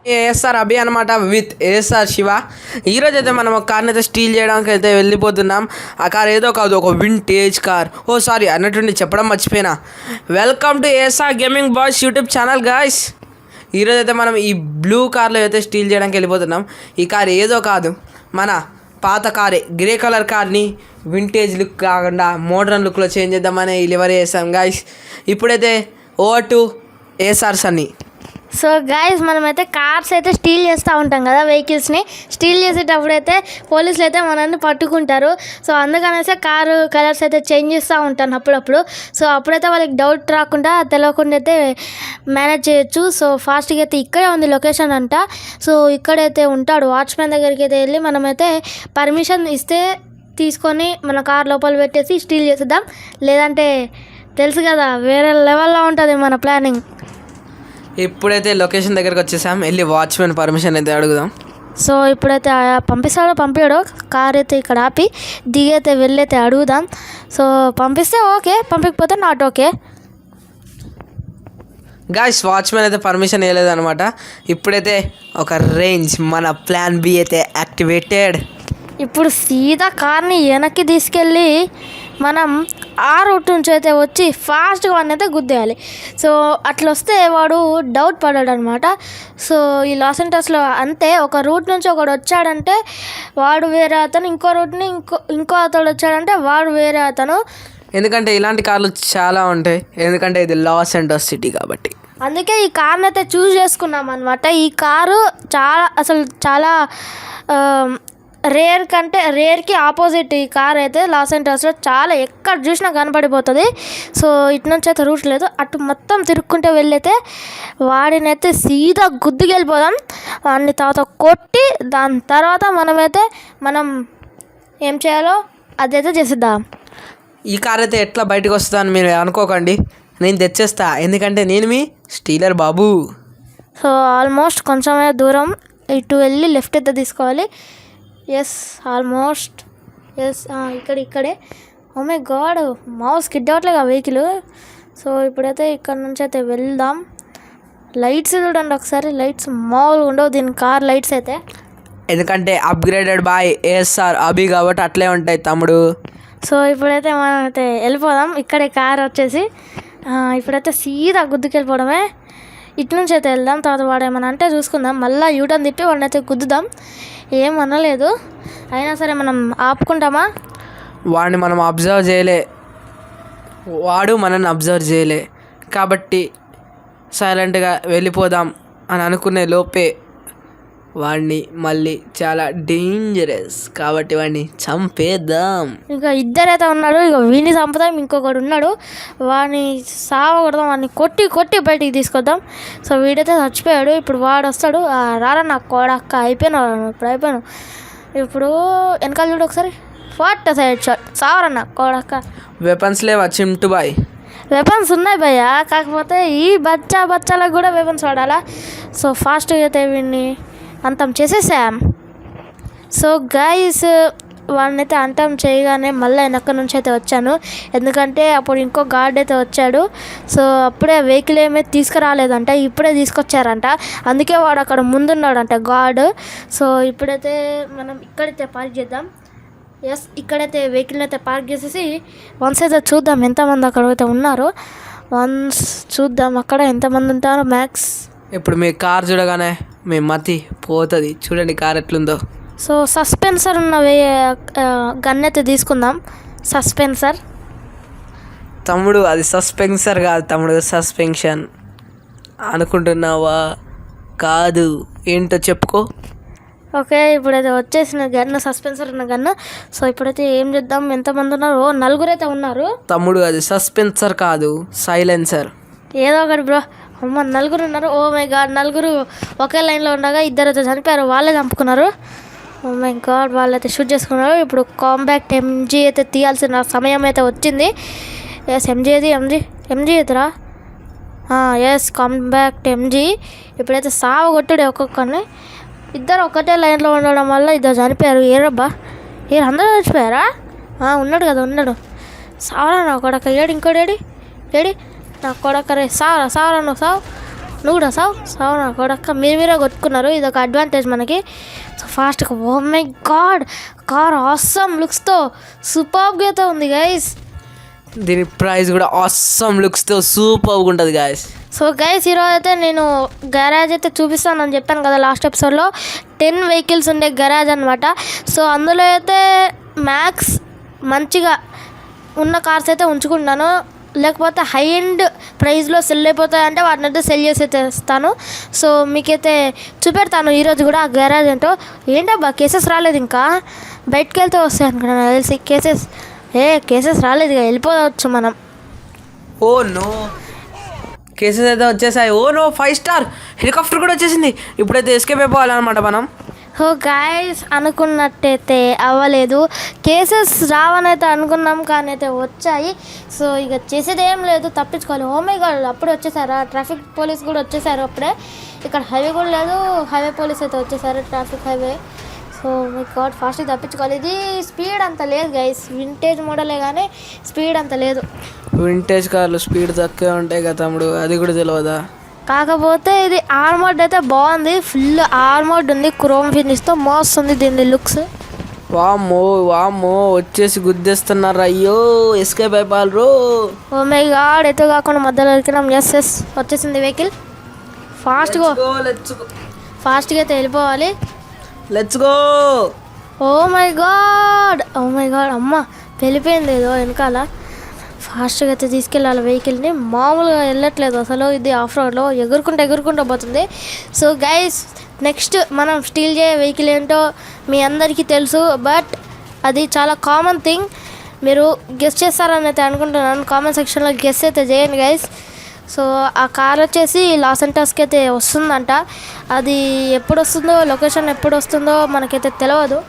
ASR అభి అనమాట with ASR Shiva. ఈరోజు అయితే మనం ఒక కార్ని అయితే స్టీల్ చేయడానికి అయితే వెళ్ళిపోతున్నాం. ఆ కార్ ఏదో కాదు, ఒక వింటేజ్ కార్. ఓ సారీ అన్నట్టుండి చెప్పడం మర్చిపోయినా. Welcome to ASR gaming boys YouTube channel guys. ఈరోజు అయితే మనం ఈ బ్లూ కార్లో అయితే స్టీల్ చేయడానికి వెళ్ళిపోతున్నాం. ఈ కార్ ఏదో కాదు, మన పాత కారే, గ్రే కలర్ కార్ని వింటేజ్ లుక్ కాకుండా మోడర్న్ లుక్లో చేంజ్ చేద్దామని డెలివరీ చేసాం గాయ్స్. ఇప్పుడైతే over to ASR Sunny. So guys, మనమైతే కార్స్ అయితే స్టీల్ చేస్తూ ఉంటాం కదా, వెహికల్స్ని స్టీల్ చేసేటప్పుడు అయితే పోలీసులు అయితే మనల్ని పట్టుకుంటారు. సో అందుకనేసి కారు కలర్స్ అయితే చేంజ్ చేస్తూ ఉంటాను అప్పుడప్పుడు. సో అప్పుడైతే వాళ్ళకి డౌట్ రాకుండా తెలియకుండా అయితే మేనేజ్ చేయొచ్చు. సో ఫాస్ట్గా అయితే ఇక్కడే ఉంది లొకేషన్ అంట. సో ఇక్కడైతే ఉంటాడు వాచ్మెన్ దగ్గరికి అయితే వెళ్ళి మనమైతే పర్మిషన్ ఇస్తే తీసుకొని మన కార్ లోపల పెట్టేసి స్టీల్ చేసేద్దాం. లేదంటే తెలుసు కదా, వేరే లెవెల్లో ఉంటుంది మన ప్లానింగ్. ఇప్పుడైతే లొకేషన్ దగ్గరకు వచ్చేసాం, వెళ్ళి వాచ్మెన్ పర్మిషన్ అయితే అడుగుదాం. సో ఇప్పుడైతే పంపించాడో కార్ అయితే ఇక్కడ ఆపి దిగైతే వెళ్ళైతే అడుగుదాం. సో పంపిస్తే ఓకే, పంపించకపోతే నాట్ ఓకే. గాయ్స్, వాచ్మెన్ అయితే పర్మిషన్ ఇవ్వలేదన్నమాట. ఇప్పుడైతే ఒక రేంజ్, మన ప్లాన్ బి అయితే యాక్టివేటెడ్. ఇప్పుడు సీదా కార్ని వెనక్కి తీసుకెళ్ళి మనం ఆ రూట్ నుంచి అయితే వచ్చి ఫాస్ట్గా వాడిని అయితే గుద్దేయాలి. సో అట్లా వస్తే వాడు డౌట్ పడ్డాడు అనమాట. సో ఈ లాస్ ఏంజల్స్లో అంతే, ఒక రూట్ నుంచి ఒకడు వచ్చాడంటే వాడు వేరే అతను, ఇంకో రూట్ని ఇంకో అతడు వచ్చాడంటే వాడు వేరే అతను. ఎందుకంటే ఇలాంటి కార్లు చాలా ఉంటాయి, ఎందుకంటే ఇది లాస్ ఏంజల్స్ సిటీ కాబట్టి. అందుకే ఈ కార్ని అయితే చూస్ చేసుకున్నాం అనమాట. ఈ కారు చాలా రేర్కి ఆపోజిట్ ఈ కార్ అయితే లాస్ ఏంజల్స్లో చాలా ఎక్కడ చూసినా కనపడిపోతుంది. సో ఇటు నుంచి అయితే రూట్ లేదు, అటు మొత్తం తిరుక్కుంటే వెళ్ళైతే వాడినైతే సీదా గుద్దుకెళ్ళిపోదాం. వాడిని తర్వాత కొట్టి దాని తర్వాత మనం ఏం చేయాలో అదైతే చేసేద్దాం. ఈ కార్ అయితే ఎట్లా బయటకు వస్తుందని మీరు అనుకోకండి, నేను తెచ్చేస్తా, ఎందుకంటే నేను మీ స్టీలర్ బాబు. సో ఆల్మోస్ట్ కొంచెమే దూరం ఇటు వెళ్ళి లెఫ్ట్ అయితే తీసుకోవాలి. ఆల్మోస్ట్ ఇక్కడే. ఓ మై గాడ్, మౌస్ కిడ్ అవ్వట్లేదు ఆ వెహికల్. సో ఇప్పుడైతే ఇక్కడ నుంచి అయితే వెళ్దాం. లైట్స్ చూడండి ఒకసారి, లైట్స్ మామూలుగా ఉండవు దీని కార్ లైట్స్ అయితే, ఎందుకంటే అప్గ్రేడెడ్ బై ఏఎస్ఆర్ అభి కాబట్టి అట్లే ఉంటాయి తమ్ముడు. సో ఇప్పుడైతే మనం అయితే వెళ్ళిపోదాం. ఇక్కడే కార్ వచ్చేసి ఇప్పుడైతే సీదా గుద్దుకెళ్ళిపోవడమే. ఇటు నుంచి అయితే వెళ్దాం, తర్వాత వాడు ఏమన్నా అంటే చూసుకుందాం. మళ్ళీ యూటర్న్ తిప్పి వాడిని అయితే గుద్దుదాం. ఏం అనలేదు, అయినా సరే మనం ఆపుకుంటామా? వాడిని మనం అబ్జర్వ్ చేయలే, వాడు మనల్ని అబ్జర్వ్ చేయలే, కాబట్టి సైలెంట్గా వెళ్ళిపోదాం అని అనుకునే లోపే వాడిని మళ్ళీ చాలా డేంజరస్ కాబట్టి వాడిని చంపేద్దాం. ఇంకా ఇద్దరైతే ఉన్నారు, ఇక వీడిని చంపుదాం, ఇంకొకడు ఉన్నాడు వాడిని సావకూడదాం, వాడిని కొట్టి బయటికి తీసుకొద్దాం. సో వీడైతే చచ్చిపోయాడు. ఇప్పుడు వాడు వస్తాడు. రారా నాకు కోడక్క, అయిపోయాను. ఇప్పుడు వెనకాల చూడు ఒకసారి, ఫాట్ సైడ్ షాట్, సావరన్నా కోడక్క. వెపన్స్ లేవా చింటు బాయ్? వెపన్స్ ఉన్నాయి భయ్య, కాకపోతే ఈ బచ్చాలకు కూడా వెపన్స్ వాడాలా. సో ఫాస్ట్గా అయితే వీడిని అంతం చేసేసాం. సో గైస్, వాడినైతే అంతం చేయగానే మళ్ళీ వెనక నుంచి అయితే వచ్చాను, ఎందుకంటే అప్పుడు ఇంకో గార్డ్ అయితే వచ్చాడు. సో అప్పుడే వెహికల్ ఏమీ తీసుకురాలేదంట, ఇప్పుడే తీసుకొచ్చారంట, అందుకే వాడు అక్కడ ముందున్నాడంట గార్డ్. సో ఇప్పుడైతే మనం ఇక్కడైతే పార్క్ చేద్దాం. ఇక్కడైతే వెహికల్ని అయితే పార్క్ చేసేసి వన్స్ అయితే చూద్దాం ఎంతమంది అక్కడ అయితే ఉన్నారో. చూద్దాం అక్కడ ఎంతమంది ఉంటారో మ్యాక్స్. ఇప్పుడు మీ కార్ చూడగానే మీ మతి పోతుంది, చూడండి కార్ ఎట్లుందో. సో సస్పెన్సర్ ఉన్న గన్ అయితే తీసుకుందాం. సస్పెన్సర్ తమ్ముడు, అది సస్పెన్సర్ కాదు తమ్ముడు, సస్పెన్షన్ అనుకుంటున్నావా? కాదు, ఏంటో చెప్పుకో. ఓకే, ఇప్పుడైతే వచ్చేసిన గన్ను, సస్పెన్సర్ ఉన్న గన్ను. సో ఇప్పుడైతే ఏం చేద్దాం, ఎంతమంది ఉన్నారు? 4 అయితే ఉన్నారు తమ్ముడు. అది సస్పెన్సర్ కాదు, సైలెన్సర్. ఏదో ఒకటి బ్రో. అమ్మ 4 ఉన్నారు. ఓ మై గాడ్, 4 ఒకే లైన్లో ఉండగా 2 అయితే చనిపోయారు, వాళ్ళే చంపుకున్నారు. ఓ మై గాడ్, వాళ్ళైతే షూట్ చేసుకున్నారు. ఇప్పుడు కాంపాక్ట్ ఎంజీ అయితే తీయాల్సిన సమయం అయితే వచ్చింది. ఎంజీ ఎదురా. Compact MG. ఇప్పుడైతే సావ కొట్టుడే ఒక్కొక్కరిని. 2 ఒకటే లైన్లో ఉండడం వల్ల 2 చనిపోయారు. ఏరబ్బా, అందరూ చచ్చిపోయారా? ఉన్నాడు కదా, ఉన్నాడు. సావరా నా కొడక, ఇంకోటి ఏడి నా కొడక రే, సావరా నువ్వు సావు. నువ్వు కూడా సావు నా కొడక్క మీరే కొట్టుకున్నారు. ఇది ఒక అడ్వాంటేజ్ మనకి. సో ఫాస్ట్గా oh my god car awesome లుక్స్తో సూపర్గా అయితే ఉంది గైస్. దీని ప్రైస్ కూడా ఆసమ్ లుక్స్తో సూపర్గా ఉంటుంది గాయస్. సో గైస్ ఈరోజు అయితే నేను గరాజ్ అయితే చూపిస్తానని చెప్పాను కదా లాస్ట్ ఎపిసోడ్లో. 10 వెహికల్స్ ఉండే గరాజ్ అనమాట. సో అందులో అయితే మ్యాక్స్ మంచిగా ఉన్న కార్స్ అయితే ఉంచుకుంటాను, లేకపోతే హై ఎండ్ ప్రైస్లో సెల్ అయిపోతాయంటే వాటిని అయితే సెల్ చేసి అయితే ఇస్తాను. సో మీకైతే చూపెడతాను ఈరోజు కూడా ఆ గ్యారేజ్ ఏంటో. ఏంటబ్బా కేసెస్ రాలేదు, ఇంకా బయటకు వెళ్తే వస్తాయి అనుకున్నాను తెలిసి. కేసెస్ రాలేదు, ఇక వెళ్ళిపోవచ్చు మనం. ఓ నో, కేసెస్ అయితే వచ్చేసాయి. ఓ నో, 5 స్టార్ హెలికాప్టర్ కూడా వచ్చేసింది. ఇప్పుడైతే ఎస్కేప్ అయిపోవాలన్నమాట మనం. సో గైస్ అనుకున్నట్టయితే అవ్వలేదు, కేసెస్ రావని అయితే అనుకున్నాం కానీ అయితే వచ్చాయి. సో ఇక చేసేది ఏం లేదు, తప్పించుకోవాలి. ఓ మై గాడ్ అప్పుడే వచ్చేసారా, ట్రాఫిక్ పోలీస్ కూడా వచ్చేసారు అప్పుడే. ఇక్కడ హైవే కూడా లేదు, హైవే పోలీస్ అయితే వచ్చేసారు, traffic highway. So my God ఫాస్ట్గా తప్పించుకోవాలి. ఇది స్పీడ్ అంత లేదు గైస్, వింటేజ్ మోడలే కానీ స్పీడ్ అంత లేదు. వింటేజ్ కార్లు స్పీడ్ తక్కువ ఉంటాయి కదా తమ్ముడు, అది కూడా తెలియదా? కాకపోతే ఇది ఆర్మోడ్ అయితే బాగుంది, ఫుల్ ఆర్మోడ్ ఉంది, క్రోమ్ ఫినిష్తో మోస్తుంది దీని లుక్స్. వామ్మో వచ్చేసి గుద్దేస్తున్నారు. అయ్యో ఎస్కేప్ అయిపోయారు. ఓ మై గాడ్ ఎటు కాకుండా మధ్యలో ఎక్కినాం. ఎస్ వచ్చేసింది వెహికల్. ఫాస్ట్గా అయితే వెళ్ళిపోవాలి. Let's go. Oh my God అమ్మ వెళ్ళిపోయింది ఏదో వెనకాల. ఫాస్ట్గా అయితే తీసుకెళ్ళాలి వెహికల్ని, మామూలుగా వెళ్ళట్లేదు అసలు. ఇది ఆఫ్ రోడ్లో ఎగురుకుంటూ పోతుంది. సో గైస్ నెక్స్ట్ మనం స్టీల్ చేయ వెహికల్ ఏంటో మీ అందరికీ తెలుసు, బట్ అది చాలా కామన్ థింగ్. మీరు గెస్ చేస్తారని అయితే అనుకుంటున్నాను. కామెంట్ సెక్షన్లో గెస్ అయితే చేయండి గైస్. సో ఆ కార్ వచ్చేసి లాస్ ఏంజల్స్కి అయితే వస్తుందంట. అది ఎప్పుడు వస్తుందో, లొకేషన్ ఎప్పుడు వస్తుందో మనకైతే తెలియదు.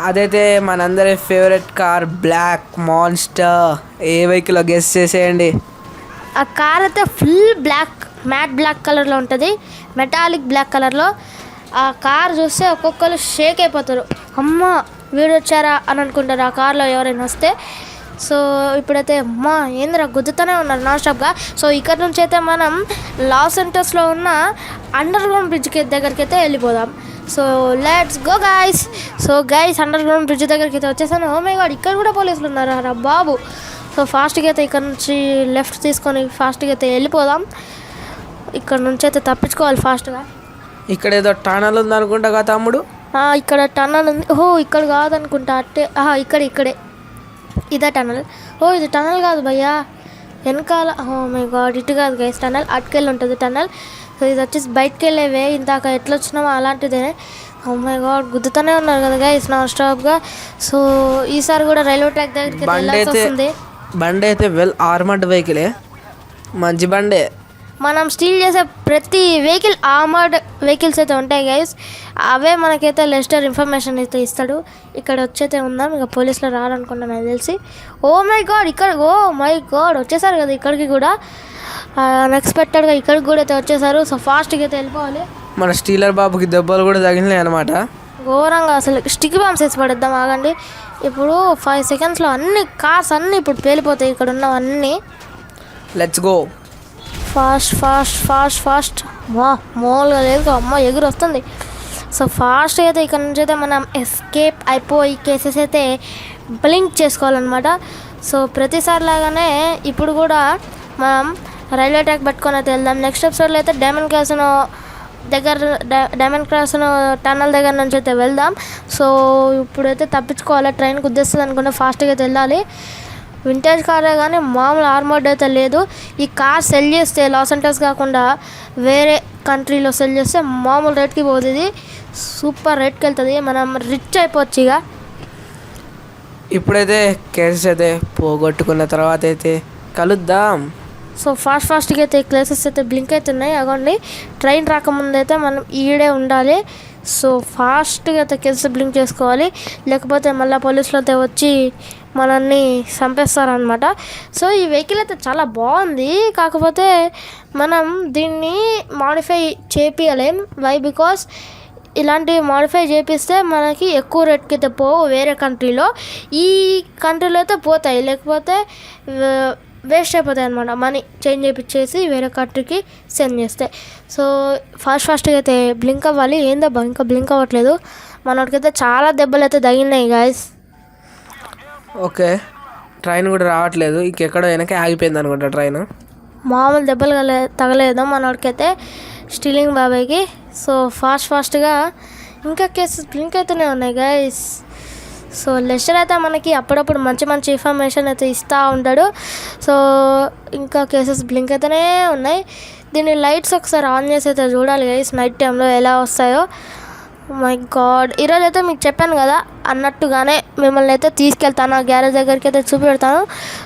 అదైతే మనందరి ఫేవరెట్ కార్ బ్లాక్ మాన్స్టర్. ఏ వెహికల్ గెస్ చేసేయండి. ఆ కార్ అయితే ఫుల్ మ్యాట్ బ్లాక్ కలర్లో ఉంటుంది, మెటాలిక్ బ్లాక్ కలర్లో. ఆ కార్ చూస్తే ఒక్కొక్కరు షేక్ అయిపోతారు, అమ్మ వీడు వచ్చారా అని అనుకుంటారు ఆ కార్లో ఎవరైనా వస్తే. సో ఇప్పుడైతే అమ్మ ఏందిరా గుద్దుతూనే ఉన్నారు నాన్ స్టాప్గా. సో ఇక్కడ నుంచి అయితే మనం లాస్ ఏంజల్స్లో ఉన్న అండర్ గ్రౌండ్ బ్రిడ్జ్ దగ్గరికి అయితే వెళ్ళిపోదాం. So let's go guys. So guys under ground bridge దగ్గరికి అయితే వచ్చేసాను. ఓ మై గాడ్ ఇక్కడ కూడా పోలీసులు ఉన్నారు రా బాబు. సో ఫాస్ట్గా అయితే ఇక్కడ నుంచి లెఫ్ట్ తీసుకొని ఫాస్ట్గా అయితే వెళ్ళిపోదాం. ఇక్కడ నుంచి అయితే తప్పించుకోవాలి ఫాస్ట్గా. ఇక్కడ ఏదో టనల్ ఉంది అనుకుంటా కదా తమ్ముడు. ఇక్కడ టనల్ ఉంది. ఇక్కడ కాదనుకుంటా, అట్టే ఇక్కడే ఇదే టనల్. ఇది టనల్ కాదు భయ్యా, వెనకాల. ఓ మై గాడ్ ఇటు కాదు గైస్ టనల్, అటుకెళ్ళి ఉంటుంది టనల్. సో ఇది వచ్చేసి బయటకు వెళ్ళేవే, ఇందాక ఎట్లా వచ్చినామో అలాంటిదే. ఓ మై గాడ్ గుద్దుతూనే ఉన్నారు కదా గైస్ నాన్ స్టాప్గా. సో ఈసారి కూడా రైల్వే ట్రాక్ దగ్గరికి వెళ్ళాల్సి వస్తుంది. బండి అయితే వెల్ ఆర్మర్డ్ వెహికలే, మంచి బండే. మనం స్టీల్ చేసే ప్రతి వెహికల్ ఆర్మర్డ్ వెహికల్స్ అయితే ఉంటాయి గైస్. అవే మనకైతే లెస్టర్ ఇన్ఫర్మేషన్ అయితే ఇస్తాడు. ఇక్కడ వచ్చైతే ఉందాం, ఇక పోలీసులు రారనుకుంటా నాకు తెలిసి. ఓ మై గాడ్ వచ్చేసారు కదా ఇక్కడికి కూడా, అన్ఎక్స్పెక్టెడ్గా ఇక్కడికి కూడా అయితే వచ్చేసారు. సో ఫాస్ట్గా అయితే వెళ్ళిపోవాలి. మన స్టీలర్ బాబుకి దెబ్బలు కూడా తగిలినాయి అనమాట. ఘోరంగా అసలు స్టిక్ బాంబ్స్ వేసి పడేద్దాం ఆగండి. ఇప్పుడు 5 సెకండ్స్లో అన్ని కార్స్ అన్నీ ఇప్పుడు పేలిపోతాయి ఇక్కడ ఉన్నవన్నీ. Let's go. ఫాస్ట్ మామూలుగా లేదు, అమ్మ ఎగురు వస్తుంది. సో ఫాస్ట్ అయితే ఇక్కడ నుంచి అయితే మనం ఎస్కేప్ అయిపోయి కేసెస్ అయితే బ్లింక్ చేసుకోవాలన్నమాట. సో ప్రతిసారి లాగానే ఇప్పుడు కూడా మనం రైల్వే ట్రాక్ పట్టుకొని అయితే వెళ్దాం. నెక్స్ట్ ఎపిసోడ్లో అయితే డైమండ్ క్రాస్ను టన్నల్ దగ్గర నుంచి అయితే వెళ్దాం. సో ఇప్పుడైతే తప్పించుకోవాలి, ట్రైన్ గుద్దేస్తుంది అనుకుంటే ఫాస్ట్గా అయితే వెళ్ళాలి. వింటేజ్ కారే కానీ మామూలు ఆర్మోడ్ అయితే లేదు. ఈ కార్ సెల్ చేస్తే లాస్ ఏంజల్స్ కాకుండా వేరే కంట్రీలో సెల్ చేస్తే మామూలు రేట్కి పోతుంది, సూపర్ రేట్కి వెళ్తుంది, మనం రిచ్ అయిపోవచ్చు. ఇక ఇప్పుడైతే కేసెస్ అయితే పోగొట్టుకున్న తర్వాత అయితే కలుద్దాం. సో ఫాస్ట్గా అయితే ప్లేసెస్ అయితే బ్లింక్ అవుతున్నాయి. అగోండి ట్రైన్ రాకముందు అయితే మనం ఈడే ఉండాలి. సో ఫాస్ట్గా అయితే కేసెస్ బ్లింక్ చేసుకోవాలి, లేకపోతే మళ్ళీ పోలీసులు అయితే వచ్చి మనల్ని చంపేస్తారనమాట. సో ఈ వెహికల్ అయితే చాలా బాగుంది, కాకపోతే మనం దీన్ని మాడిఫై చేపియలేం. వై? బికాస్ ఇలాంటివి మాడిఫై చేపిస్తే మనకి ఎక్కువ రేట్కి అయితే పోవు వేరే కంట్రీలో. ఈ కంట్రీలో అయితే పోతాయి, లేకపోతే వేస్ట్ అయిపోతాయి అనమాట. మనీ చేంజ్ చేయించేసి వేరే కంట్రీకి సెండ్ చేస్తే. సో ఫాస్ట్గా అయితే బ్లింక్ అవ్వాలి. ఏందబ్బా ఇంకా బ్లింక్ అవ్వట్లేదు. మనోడికైతే చాలా దెబ్బలు అయితే తగిలినాయి గాయస్. ఓకే, ట్రైన్ కూడా రావట్లేదు. ఇంకెక్కడో వెనకే ఆగిపోయింది అనుకుంటా ట్రైన్. మామూలు దెబ్బలు తగలేదు మనోడికైతే స్టీలింగ్ బాబాయ్కి. సో ఫాస్ట్గా ఇంకా కేసెస్ బ్లింక్ అయితేనే ఉన్నాయి గైస్. సో లెస్టర్ అయితే మనకి అప్పుడప్పుడు మంచి ఇన్ఫర్మేషన్ అయితే ఇస్తూ ఉంటాడు. సో ఇంకా కేసెస్ బ్లింక్ అయితేనే ఉన్నాయి. దీని లైట్స్ ఒకసారి ఆన్ చేసి అయితే చూడాలి గైస్ నైట్ టైంలో ఎలా వస్తాయో. మై గాడ్, ఈరోజు అయితే మీకు చెప్పాను కదా అన్నట్టుగానే మిమ్మల్ని అయితే తీసుకెళ్తాను ఆ గ్యారేజ్ దగ్గరికి అయితే చూపెడతాను.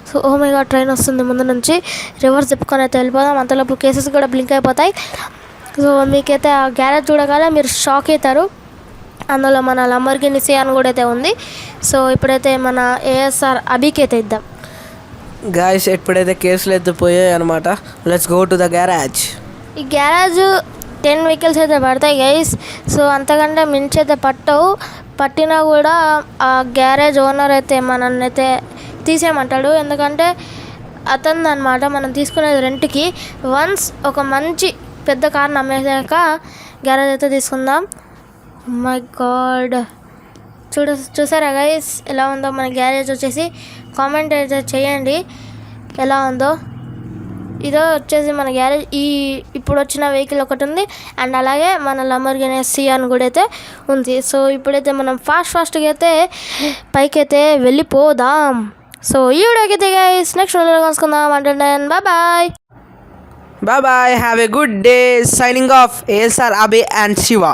So oh my god, train వస్తుంది ముందు నుంచి. రివర్స్ తిప్పుకొని అయితే వెళ్ళిపోదాం. అంతలోపు కేసెస్ కూడా బ్లింక్ అయిపోతాయి. సో మీకైతే ఆ గ్యారేజ్ చూడగానే మీరు షాక్ అవుతారు. అందులో మన లంబోర్గిని సియాన్ కూడా అయితే ఉంది. సో ఇప్పుడైతే మన ఏఎస్ఆర్ అభికి అయితే ఇద్దాం. గాయస్ ఎప్పుడైతే కేసులు ఎత్తిపోయాయి అనమాట. Let's go to the garage. ఈ గ్యారేజ్ 10 వెహికల్స్ అయితే పడతాయి గైస్. సో అంతకంటే మించి అయితే పట్టినా కూడా ఆ గ్యారేజ్ ఓనర్ అయితే మనల్ని అయితే తీసేయమంటాడు. ఎందుకంటే అతను అనమాట మనం తీసుకునేది రెంట్కి. వన్స్ ఒక మంచి పెద్ద కార్ అమ్మేసాక గ్యారేజ్ అయితే తీసుకుందాం. మై గాడ్, చూసారా గైస్ ఎలా ఉందో మన గ్యారేజ్ వచ్చేసి. కామెంట్ అయితే చేయండి ఎలా ఉందో. ఇదో వచ్చేసి మన గ్యారేజ్. ఇప్పుడు వచ్చిన వెహికల్ ఒకటి ఉంది అండ్ అలాగే మన లంబోర్గిని సియాన్ కూడా అయితే ఉంది. సో ఇప్పుడైతే మనం ఫాస్ట్గా అయితే పైకి అయితే వెళ్ళిపోదాం. సో ఈ వీడియోకి అయితే గైస్ నెక్స్ట్ వీడియోలో కలుసుకుందాం. అంటే bye. Bye bye. Have a good day. Signing off. ASR Abe and Shiva.